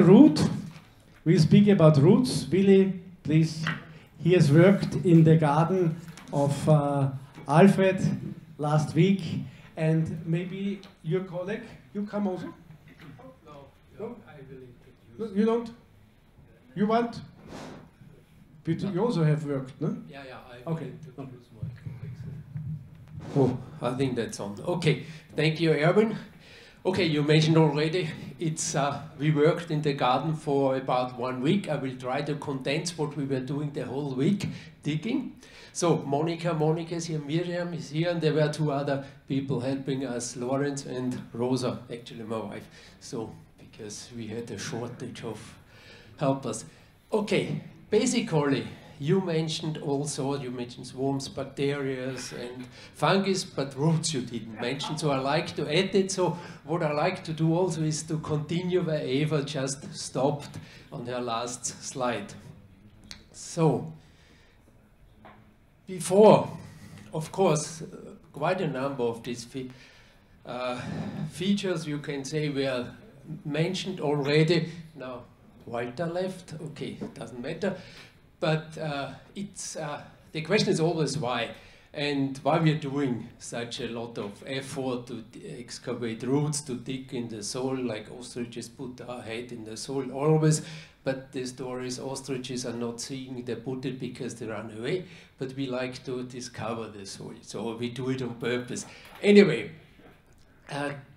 root. We speak about roots. Willy, please. He has worked in the garden of Alfred last week, and maybe your colleague, you come also? No, I will introduce. You don't? You want? But you also have worked, no? Yeah, I will okay. Introduce my colleagues. Oh, I think that's on. Okay, thank you, Erwin. Okay, you mentioned already, it's we worked in the garden for about 1 week. I will try to condense what we were doing the whole week, digging. So Monica is here, Miriam is here, and there were 2 other people helping us, Lawrence and Rosa, actually my wife. So, because we had a shortage of helpers. Okay, basically, you mentioned swarms, bacteria, and fungus, but roots you didn't mention, so I like to add it. So what I like to do also is to continue where Eva just stopped on her last slide. So, before, of course, quite a number of these features, you can say, were mentioned already. Now, Walter left, okay, doesn't matter. But the question is always why, and why we are doing such a lot of effort to excavate roots, to dig in the soil, like ostriches put our head in the soil always. But the story is ostriches are not seeing they put it because they run away, but we like to discover the soil, so we do it on purpose. Anyway,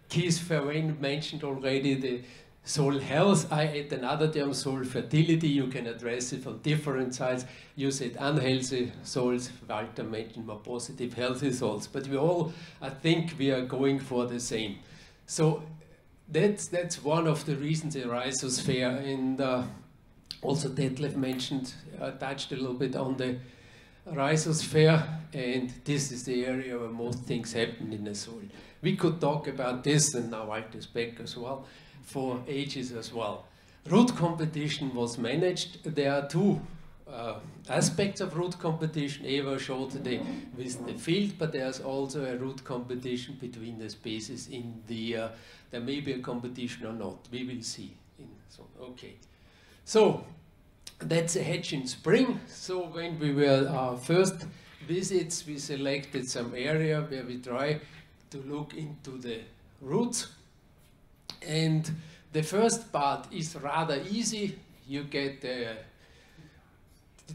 Keith Verwen mentioned already the soil health. I add another term, soil fertility. You can address it from different sides. You said unhealthy soils. Walter mentioned more positive, healthy soils. But we all, I think, we are going for the same. So that's one of the reasons the rhizosphere, and also Detlef mentioned, touched a little bit on the rhizosphere, and this is the area where most things happen in the soil. We could talk about this, and now Walter's back as well, for ages as well. Root competition was managed. There are 2 aspects of root competition. Eva showed today with the field, but there's also a root competition between the species in the, there may be a competition or not, we will see. Okay, so that's a hedge in spring. So when we were our first visits, we selected some area where we try to look into the roots. And the first part is rather easy. You get the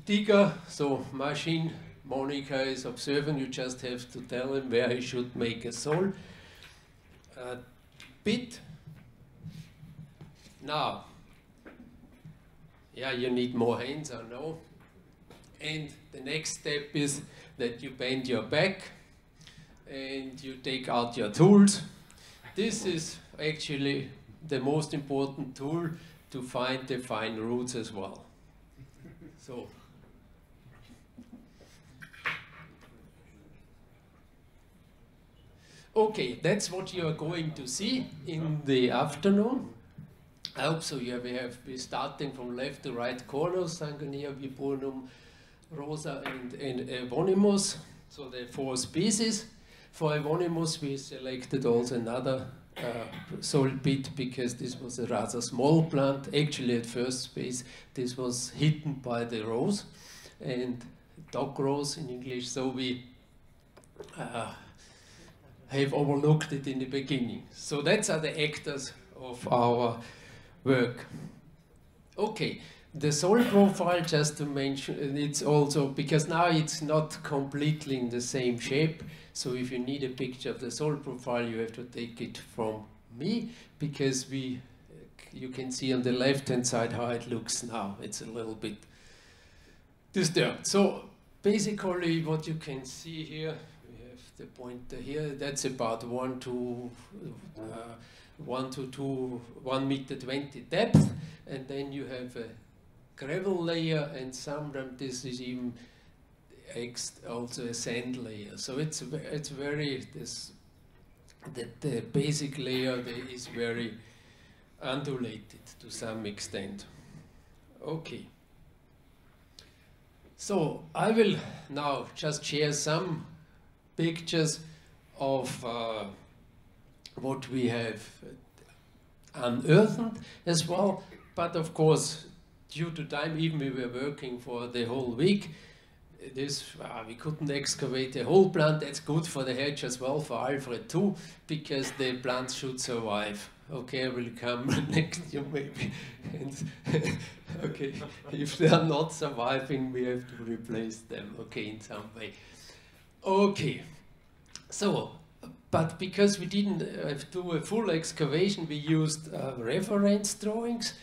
digger, so machine, Monica is observing, you just have to tell him where he should make a soil. Bit. Now, yeah, you need more hands, I know. And the next step is that you bend your back and you take out your tools. This is actually the most important tool to find the fine roots as well. So, okay, that's what you are going to see in the afternoon. I hope so. Yeah, we have been starting from left to right corners, Sanguinea, Viburnum, Rosa, and Evonymus. So the 4 species. For Evonymus, we selected also another soil bit because this was a rather small plant. Actually, at first space, this was hidden by the rose and dog rose in English. So we have overlooked it in the beginning. So that's are the actors of our work. Okay, the soil profile, just to mention, it's also, because now it's not completely in the same shape, so if you need a picture of the soil profile, you have to take it from me, because you can see on the left-hand side how it looks now. It's a little bit disturbed. So basically what you can see here, we have the pointer here, that's about 1 to 1 meter 20 depth, and then you have a gravel layer, and sometimes this is even also a sand layer. So it's very the basic layer is very undulated to some extent. Okay. So I will now just share some pictures of what we have unearthed as well. but of course, due to time, even we were working for the whole week, we couldn't excavate the whole plant. That's good for the hedge as well, for Alfred too, because the plants should survive. Okay, I will come next year maybe. And okay, if they are not surviving, we have to replace them, okay, in some way. Okay, so, but because we didn't do a full excavation, we used reference drawings.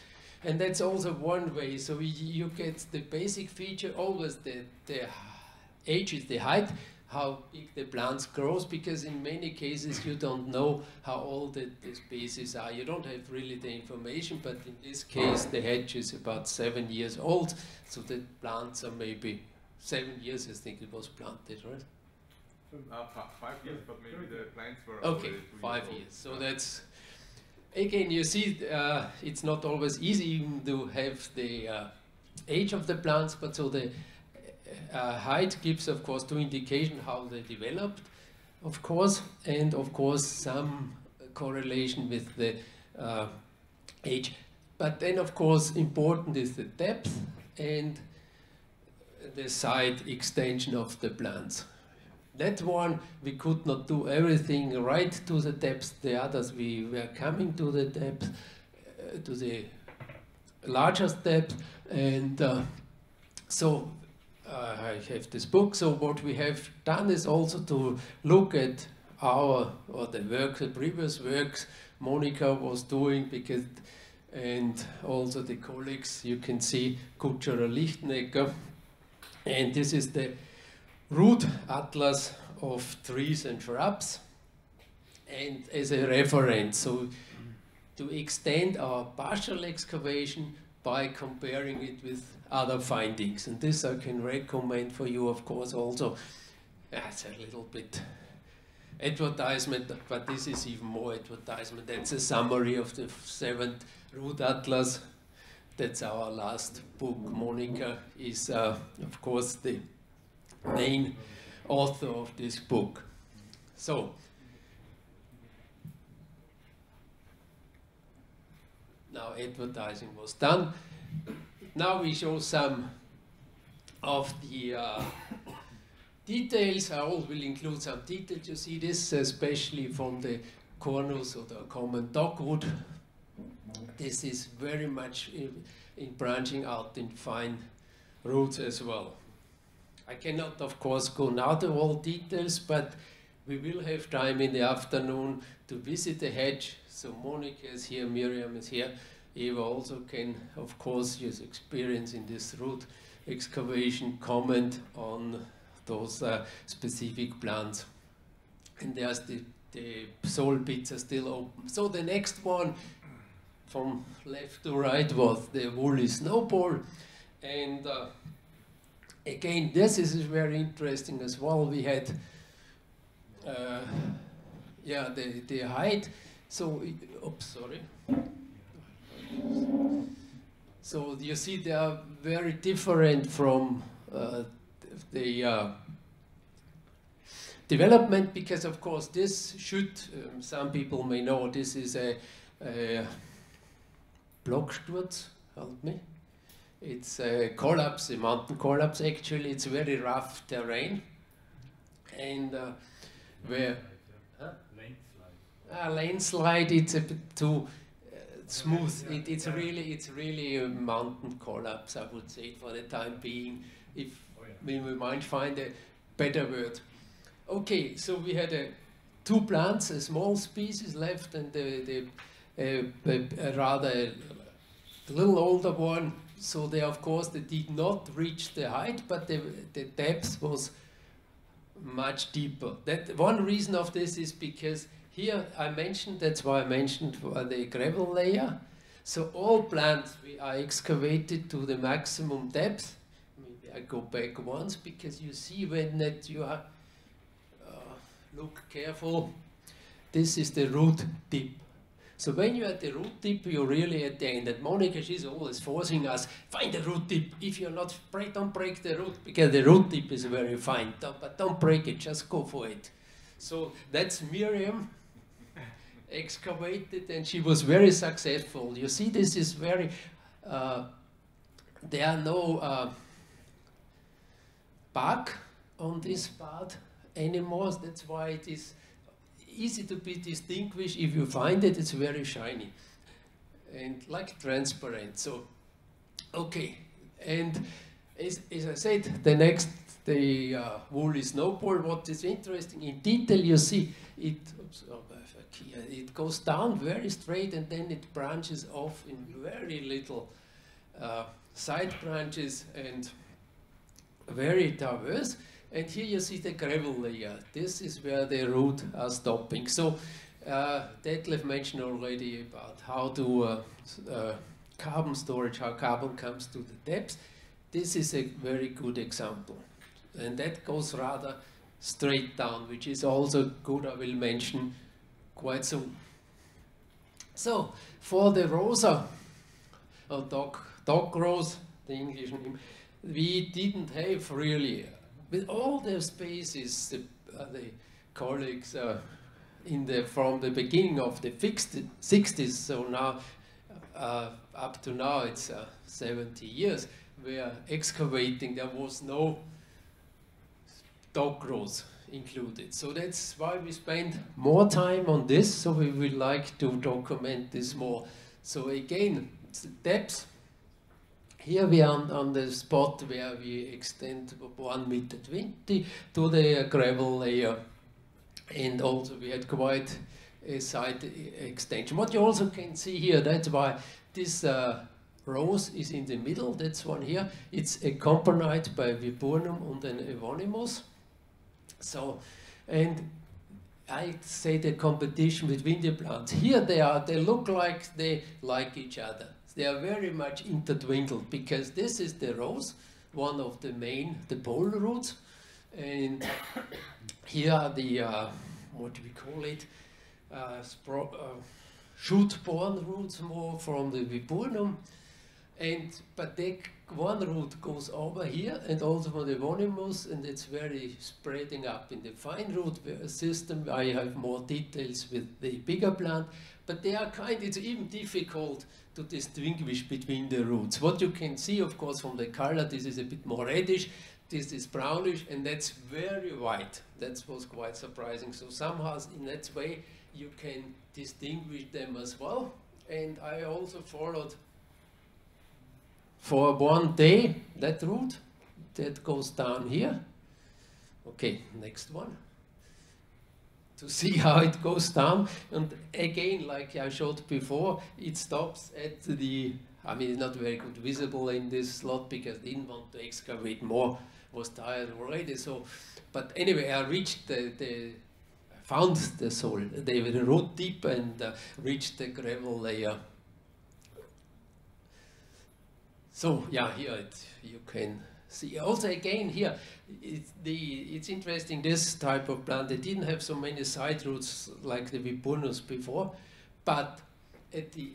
And that's also one way. So you get the basic feature, always the age is the height, how big the plants grows, because in many cases you don't know how old the species are. You don't have really the information, but in this case the hedge is about 7 years old, so the plants are maybe 7 years, I think it was planted, right? 5 years, but maybe the plants were okay, 5 years. So that's, again, you see, it's not always easy even to have the age of the plants, but so the height gives, of course, two indications how they developed, of course, and of course some correlation with the age. But then, of course, important is the depth and the side extension of the plants. That one, we could not do everything right to the depth. The others, we were coming to the depth, to the largest depth. And so I have this book. So what we have done is also to look at the previous works Monica was doing, because, and also the colleagues, you can see Kutscherer, Lichtenegger. And this is the root atlas of trees and shrubs, and as a reference, so to extend our partial excavation by comparing it with other findings. And this I can recommend for you, of course, also. It's a little bit advertisement, but this is even more advertisement. That's a summary of the 7th root atlas. That's our last book. Monica is, of course, the main author of this book. So, now advertising was done. Now we show some of the details. I will include some details. You see this, especially from the cornus or the common dogwood. This is very much in branching out in fine roots as well. I cannot, of course, go now to all details, but we will have time in the afternoon to visit the hedge. So Monica is here, Miriam is here. Eva also can, of course, use experience in this root excavation, comment on those specific plants. And there's the soil pits are still open. So the next one, from left to right, was the woolly snowball. And again, this is very interesting as well. We had, the height. So, oops, sorry. So you see they are very different from the development, because of course this should, some people may know, this is a Blocksturz, help me. It's a collapse, a mountain collapse actually. It's very rough terrain. And where... Landslide. Landslide, it's a bit too smooth. It's really a mountain collapse, I would say, for the time being, if we might find a better word. Okay, so we had two plants, a small species left, and a rather a little older one. So they, of course, they did not reach the height, but the depth was much deeper. That one reason of this is because here I mentioned, that's why I mentioned the gravel layer. So all plants are excavated to the maximum depth. Maybe I go back once, because you see when that you are, look careful, this is the root tip. So when you're at the root tip, you're really at the end. And Monica, she's always forcing us, find the root tip. If you're not, don't break the root, because the root tip is very fine. But don't break it, just go for it. So that's Miriam, excavated, and she was very successful. You see, this is very there are no bark on this part anymore. That's why it is easy to be distinguished. If you find it, it's very shiny and like transparent. So, okay. And as I said, the woolly snowball. What is interesting in detail, you see it. Oops, oh, it goes down very straight, and then it branches off in very little side branches and very diverse. And here you see the gravel layer. This is where the roots are stopping. So Detlef mentioned already about how to carbon storage, how carbon comes to the depths. This is a very good example. And that goes rather straight down, which is also good, I will mention quite soon. So, for the rosa, or dog rose, the English name, we didn't have really, with all the species, the colleagues from the beginning of the 60s, so now up to now it's 70 years, were excavating. There was no dog rose included. So that's why we spend more time on this, so we would like to document this more. So again, it's the depth. Here we are on the spot where we extend 1.20 meters to the gravel layer, and also we had quite a side extension. What you also can see here, that's why this rose is in the middle, that's one here. It's accompanied by Viburnum and an Evonymus. So, and I'd say the competition between the plants. Here they look like they like each other. They are very much intertwined because this is the rose, one of the pole roots. And here are the, what do we call it, shoot-borne roots more from the Viburnum. But one root goes over here and also from the Evonymus, and it's very spreading up in the fine root system. I have more details with the bigger plant, but they are it's even difficult to distinguish between the roots. What you can see, of course, from the color, this is a bit more reddish, this is brownish, and that's very white. That was quite surprising. So somehow in that way you can distinguish them as well. And I also followed for one day that root that goes down here. Okay, next one. To see how it goes down, and again, like I showed before, it stops at the, I mean, it's not very good visible in this slot because I didn't want to excavate more, was tired already. So, but anyway, I reached found the soil, the root deep, and reached the gravel layer. So yeah, here you can see. Also again here, it's interesting, this type of plant, they didn't have so many side roots like the Viburnus before, but at the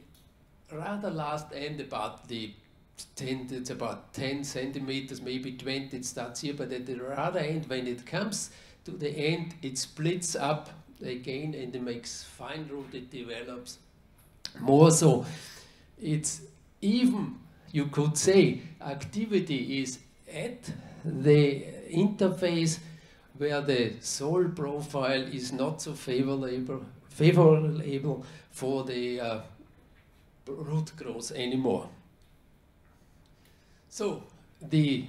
rather last end, it's about 10 centimeters, maybe 20, it starts here, but at the rather end, when it comes to the end, it splits up again and it makes fine root, it develops more. So it's even, you could say, activity is at the interface where the soil profile is not so favorable for the root growth anymore. So the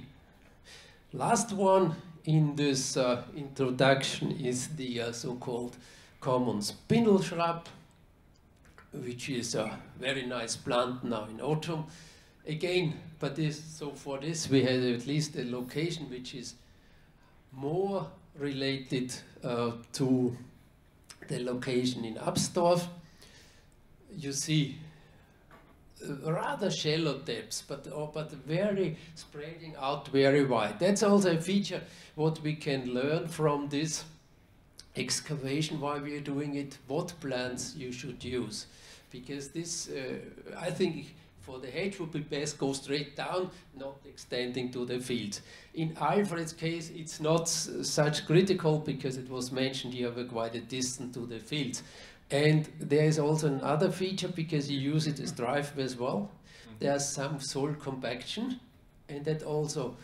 last one in this introduction is the so-called common spindle shrub, which is a very nice plant now in autumn. Again, but for this we had at least a location which is more related to the location in Absdorf. You see rather shallow depths, but very spreading out very wide. That's also a feature what we can learn from this excavation, why we are doing it, what plants you should use. Because this, I think, for the hedge would be best go straight down, not extending to the field. In Alfred's case, it's not such critical because it was mentioned here we're quite a distance to the fields. And there is also another feature, because you use it as driveway as well. There's some soil compaction, and that also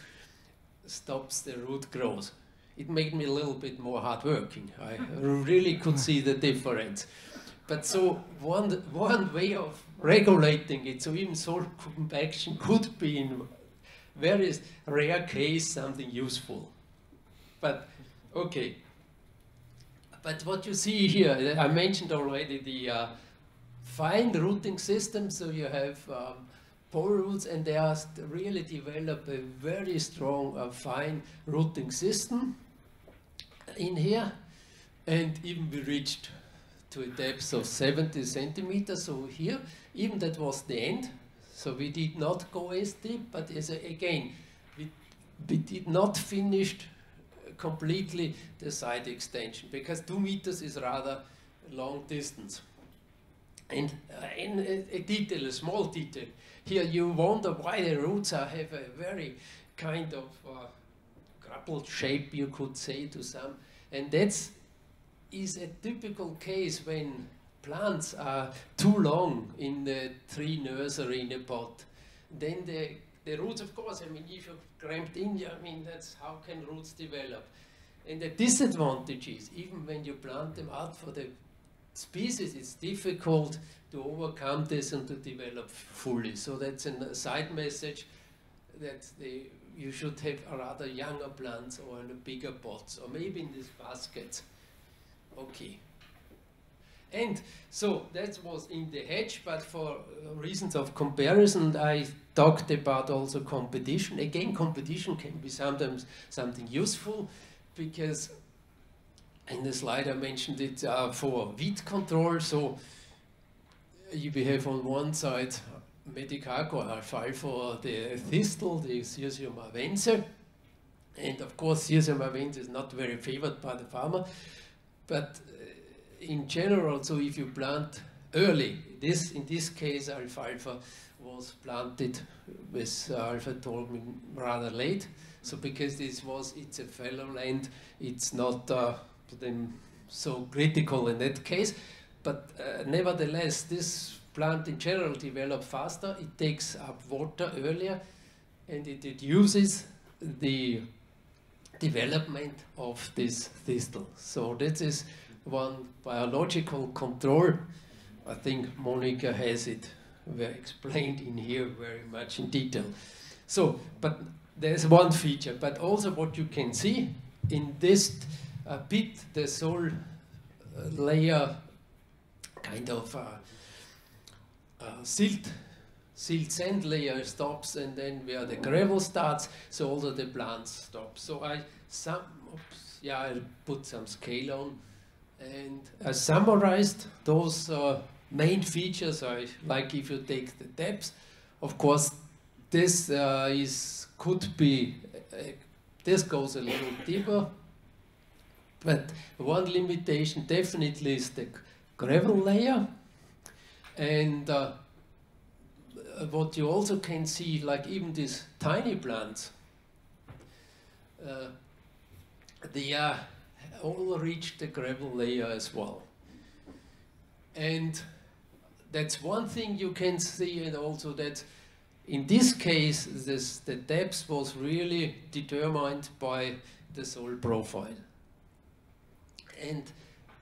stops the root growth. It made me a little bit more hardworking. I really could see the difference. But so one way of regulating it, so even soil compaction could be in very rare case something useful. But okay. But what you see here, I mentioned already the fine rooting system. So you have pole roots, and they are really develop a very strong fine rooting system in here. And even we reached to a depth of 70 centimeters. So here, even that was the end. So we did not go as deep, but again, we did not finish completely the side extension, because 2 meters is rather long distance. And in a detail, a small detail, here you wonder why the roots have a very kind of crumpled shape, you could say, to some. And that is a typical case when plants are too long in the tree nursery in a pot. Then the roots, of course, I mean, if you're cramped in, I mean, that's how can roots develop. And the disadvantage is, even when you plant them out for the species, it's difficult to overcome this and to develop fully. So that's a side message, that you should have rather younger plants or in a bigger pots, or maybe in these baskets. Okay. And so that was in the hedge, but for reasons of comparison, I talked about also competition. Again, competition can be sometimes something useful, because in the slide I mentioned it for weed control. So we have on one side medicago alfalfa, or the thistle, the Cirsium arvense. And of course, Cirsium arvense is not very favored by the farmer, but in general, so if you plant early, in this case alfalfa was planted with alpha Tulln rather late. So because it's a fallow land, it's not so critical in that case. But nevertheless, this plant in general develops faster. It takes up water earlier, and it reduces the development of this thistle. So this is one biological control. I think Monica has it explained in here very much in detail. So, but there's one feature, but also what you can see in this bit, the soil layer kind of silt sand layer stops, and then where the gravel starts, so also the plants stop. So I put some scale on, and I summarized those main features. Like if you take the depth, of course, this this goes a little deeper, but one limitation definitely is the gravel layer. And what you also can see, like even these tiny plants, they all reach the gravel layer as well. And that's one thing you can see, and also that in this case, the depth was really determined by the soil profile. And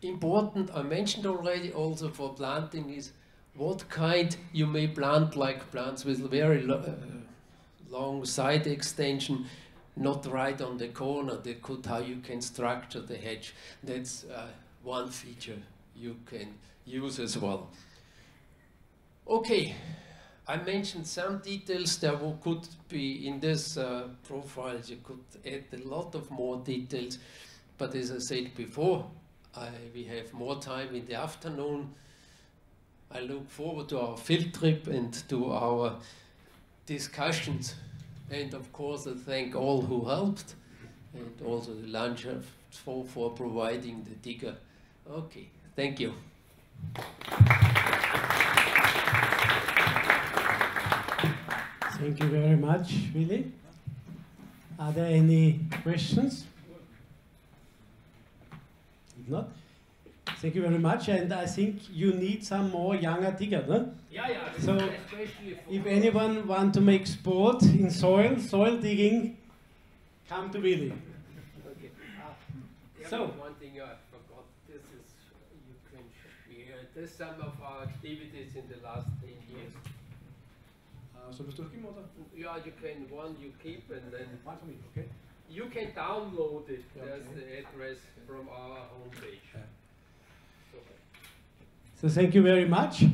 important, I mentioned already also for planting, is what kind you may plant, like plants with very long side extension, not right on the corner. How you can structure the hedge. That's one feature you can use as well. Okay, I mentioned some details. There could be in this profile, you could add a lot of more details, but as I said before, we have more time in the afternoon. I look forward to our field trip and to our discussions. And of course, I thank all who helped, and also the Landschaft for providing the digger. Okay, thank you. Thank you very much, Willy. Are there any questions? If not, Thank you very much, and I think you need some more younger digger, no? Yeah. So, especially for if anyone want to make sport in soil digging, come to Willy. Okay. So- One thing I forgot. This is you can share. This is some of our activities in the last 10 years. Soll ich durchgehen, oder? Yeah, you can one you keep and then One for me, okay? you can download it. Yeah, There's okay. the address from our homepage. So thank you very much.